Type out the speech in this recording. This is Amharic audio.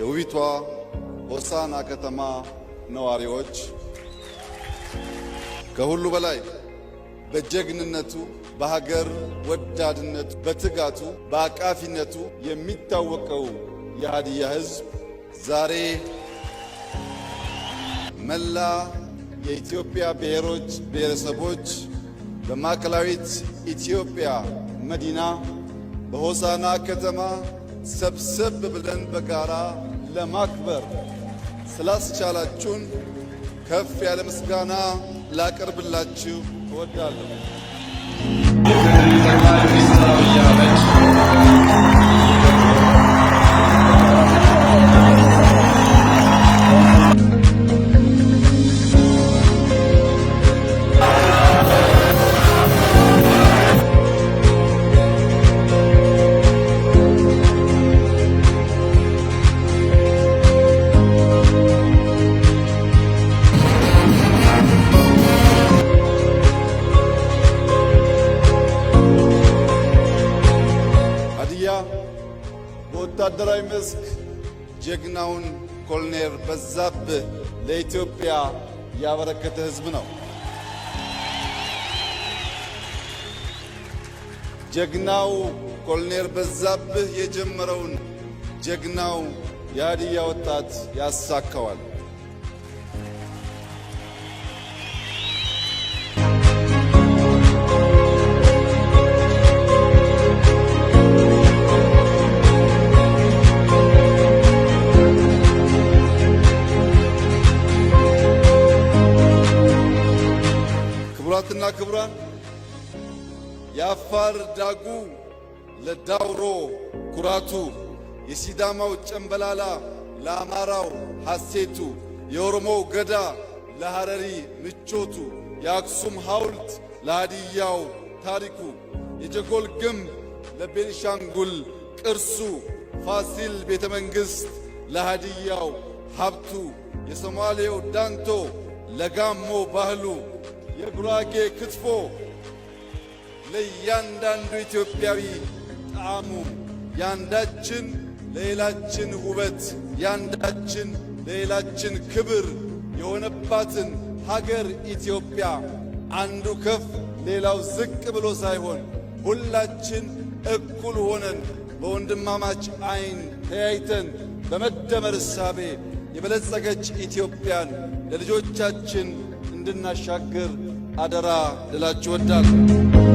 የውቢቷ ሆሳዕና ከተማ ነዋሪዎች ከሁሉ በላይ በጀግንነቱ፣ በሀገር ወዳድነቱ፣ በትጋቱ፣ በአቃፊነቱ የሚታወቀው የሀዲያ ሕዝብ ዛሬ መላ የኢትዮጵያ ብሔሮች፣ ብሔረሰቦች በማዕከላዊት ኢትዮጵያ መዲና በሆሳዕና ከተማ ሰብሰብ ብለን በጋራ ለማክበር ስላስቻላችሁን ከፍ ያለ ምስጋና ላቀርብላችሁ እወዳለሁ። በወታደራዊ መስክ ጀግናውን ኮሎኔል በዛብህ ለኢትዮጵያ ያበረከተ ሕዝብ ነው። ጀግናው ኮሎኔል በዛብህ የጀመረውን ጀግናው የሀዲያ ወጣት ያሳካዋል። ክቡራትና ክቡራን፣ የአፋር ዳጉ ለዳውሮ ኩራቱ፣ የሲዳማው ጨምበላላ ለአማራው ሐሴቱ፣ የኦሮሞው ገዳ ለሐረሪ ምቾቱ፣ የአክሱም ሐውልት ለሃዲያው ታሪኩ፣ የጀጎል ግንብ ለቤንሻንጉል ቅርሱ፣ ፋሲል ቤተ መንግሥት ለሃዲያው ሀብቱ፣ የሶማሌው ዳንቶ ለጋሞ ባህሉ፣ የጉራጌ ክትፎ ለእያንዳንዱ ኢትዮጵያዊ ጣዕሙ፣ ያንዳችን ለሌላችን ውበት፣ ያንዳችን ለሌላችን ክብር የሆነባትን ሀገር ኢትዮጵያ አንዱ ከፍ ሌላው ዝቅ ብሎ ሳይሆን ሁላችን እኩል ሆነን በወንድማማች ዓይን ተያይተን በመደመር እሳቤ የበለጸገች ኢትዮጵያን ለልጆቻችን እንድናሻግር አደራ ልላችሁ እወዳለሁ።